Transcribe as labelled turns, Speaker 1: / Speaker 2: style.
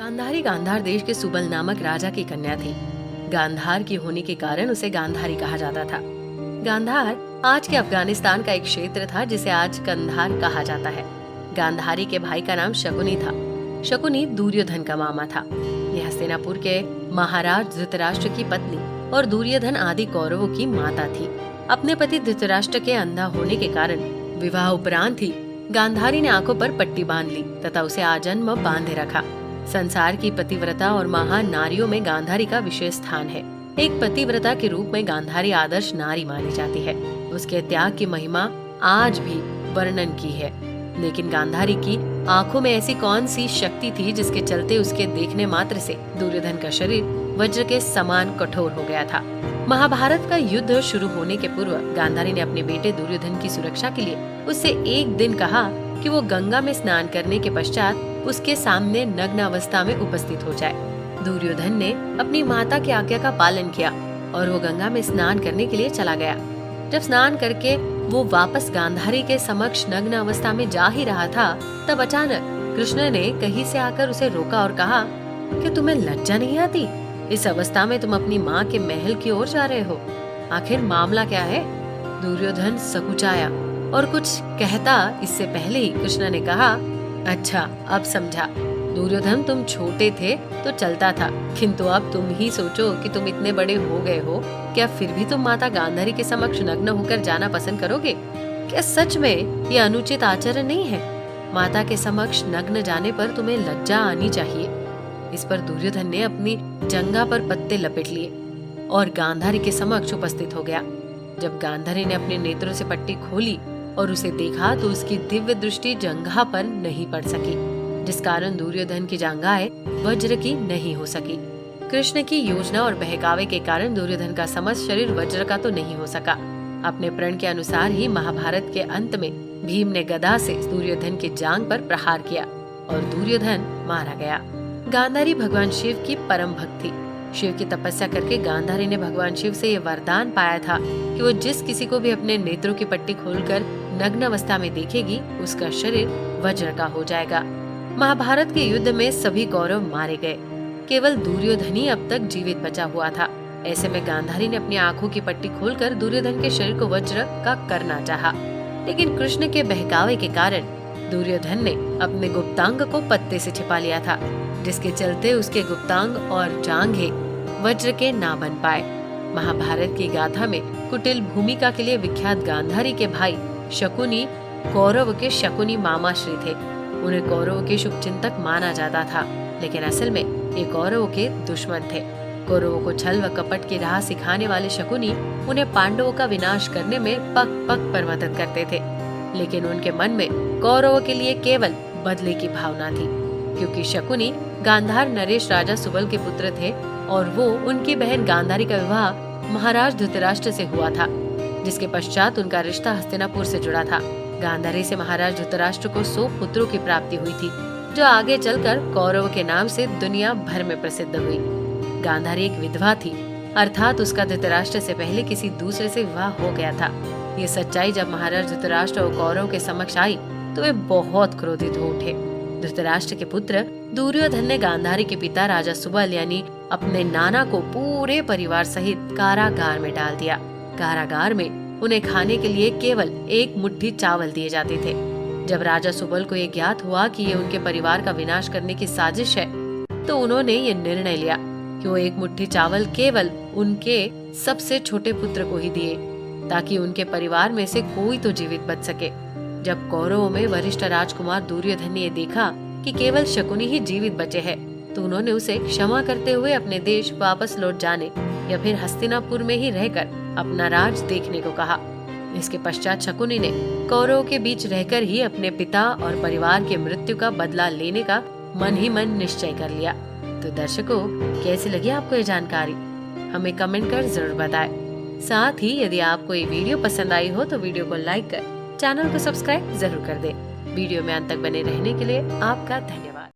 Speaker 1: गांधारी गांधार देश के सुबल नामक राजा की कन्या थी। गांधार की होने के कारण उसे गांधारी कहा जाता था। गांधार आज के अफगानिस्तान का एक क्षेत्र था जिसे आज कंधार कहा जाता है। गांधारी के भाई का नाम शकुनी था। शकुनी दुर्योधन का मामा था। यह हस्तिनापुर के महाराज धृतराष्ट्र की पत्नी और दुर्योधन आदि कौरवों की माता थी। अपने पति धृतराष्ट्र के अंधा होने के कारण विवाह उपरांत ही गांधारी ने आंखों पर पट्टी बांध ली तथा उसे आजन्म बांधे रखा। संसार की पतिव्रता और महान नारियों में गांधारी का विशेष स्थान है। एक पतिव्रता के रूप में गांधारी आदर्श नारी मानी जाती है। उसके त्याग की महिमा आज भी वर्णन की है। लेकिन गांधारी की आंखों में ऐसी कौन सी शक्ति थी जिसके चलते उसके देखने मात्र से दुर्योधन का शरीर वज्र के समान कठोर हो गया था। महाभारत का युद्ध शुरू होने के पूर्व गांधारी ने अपने बेटे दुर्योधन की सुरक्षा के लिए उससे एक दिन कहा कि वो गंगा में स्नान करने के पश्चात उसके सामने नग्न अवस्था में उपस्थित हो जाए। दुर्योधन ने अपनी माता की आज्ञा का पालन किया और वो गंगा में स्नान करने के लिए चला गया। जब स्नान करके वो वापस गांधारी के समक्ष नग्न अवस्था में जा ही रहा था, तब अचानक कृष्ण ने कहीं से आकर उसे रोका और कहा कि तुम्हें लज्जा नहीं आती? इस अवस्था में तुम अपनी माँ के महल की ओर जा रहे हो। आखिर मामला क्या है? दुर्योधन सकुचाया और कुछ कहता इससे पहले ही कृष्ण ने कहा, अच्छा अब समझा। दुर्योधन तुम छोटे थे तो चलता था, किंतु अब तुम ही सोचो कि तुम इतने बड़े हो गए हो, क्या फिर भी तुम माता गांधारी के समक्ष नग्न होकर जाना पसंद करोगे? क्या सच में ये अनुचित आचरण नहीं है? माता के समक्ष नग्न जाने पर तुम्हें लज्जा आनी चाहिए। इस पर दुर्योधन ने अपनी जंघा पर पत्ते लपेट लिए और गांधारी के समक्ष उपस्थित हो गया। जब गांधारी ने अपने नेत्रों से पट्टी खोली और उसे देखा तो उसकी दिव्य दृष्टि जंघा पर नहीं पड़ सकी, जिस कारण दुर्योधन की जंघाएं वज्र की नहीं हो सकी। कृष्ण की योजना और बहकावे के कारण दुर्योधन का समस्त शरीर वज्र का तो नहीं हो सका। अपने प्रण के अनुसार ही महाभारत के अंत में भीम ने गदा से दुर्योधन की जांघ पर प्रहार किया और दुर्योधन मारा गया। गांधारी भगवान शिव की परम भक्त थी। शिव की तपस्या करके गांधारी ने भगवान शिव से ये वरदान पाया था कि वो जिस किसी को भी अपने नेत्रों की पट्टी खोलकर नग्न अवस्था में देखेगी, उसका शरीर वज्र का हो जाएगा। महाभारत के युद्ध में सभी कौरव मारे गए, केवल दुर्योधन ही अब तक जीवित बचा हुआ था। ऐसे में गांधारी ने अपनी आंखों की पट्टी खोलकर दुर्योधन के शरीर को वज्र का करना चाहा, लेकिन कृष्ण के बहकावे के कारण दुर्योधन ने अपने गुप्तांग को पत्ते से छिपा लिया था, जिसके चलते उसके गुप्तांग और जांघें वज्र के ना बन पाए। महाभारत की गाथा में कुटिल भूमिका के लिए विख्यात गांधारी के भाई शकुनी कौरव के शकुनी मामाश्री थे। उन्हें कौरवों के शुभचिंतक माना जाता था, लेकिन असल में ये कौरवों के दुश्मन थे। कौरवों को छल व कपट की राह सिखाने वाले शकुनी उन्हें पांडवों का विनाश करने में पग पग पर मदद करते थे, लेकिन उनके मन में कौरवों के लिए केवल बदले की भावना थी, क्योंकि शकुनी गांधार नरेश राजा सुबल के पुत्र थे और वो उनकी बहन गांधारी का विवाह महाराज धृतराष्ट्र से हुआ था, जिसके पश्चात उनका रिश्ता हस्तिनापुर से जुड़ा था। गांधारी से महाराज धृतराष्ट्र को 100 पुत्रों की प्राप्ति हुई थी, जो आगे चलकर कौरव के नाम से दुनिया भर में प्रसिद्ध हुई। गांधारी एक विधवा थी, अर्थात उसका धृतराष्ट्र से पहले किसी दूसरे से विवाह हो गया था। ये सच्चाई जब महाराज धृतराष्ट्र और कौरव के समक्ष आई तो वे बहुत क्रोधित हो उठे। धृतराष्ट्र के पुत्र दुर्योधन ने गांधारी के पिता राजा सुबल यानी अपने नाना को पूरे परिवार सहित कारागार में डाल दिया। कारागार में उन्हें खाने के लिए केवल एक मुट्ठी चावल दिए जाते थे। जब राजा सुबल को ये ज्ञात हुआ कि ये उनके परिवार का विनाश करने की साजिश है, तो उन्होंने ये निर्णय लिया कि वो एक मुट्ठी चावल केवल उनके सबसे छोटे पुत्र को ही दिए, ताकि उनके परिवार में से कोई तो जीवित बच सके। जब कौरवों में वरिष्ठ राजकुमार दुर्योधन ने देखा कि केवल शकुनी ही जीवित बचे हैं, तो उन्होंने उसे क्षमा करते हुए अपने देश वापस लौट जाने या फिर हस्तिनापुर में ही रहकर अपना राज देखने को कहा। इसके पश्चात शकुनी ने कौरवों के बीच रहकर ही अपने पिता और परिवार की मृत्यु का बदला लेने का मन ही मन निश्चय कर लिया। तो दर्शकों, कैसी लगी आपको ये जानकारी? हमें कमेंट कर जरूर बताएं। साथ ही यदि आपको ये वीडियो पसंद आई हो तो वीडियो को लाइक कर चैनल को सब्सक्राइब जरूर कर दें। वीडियो में अंत तक बने रहने के लिए आपका धन्यवाद।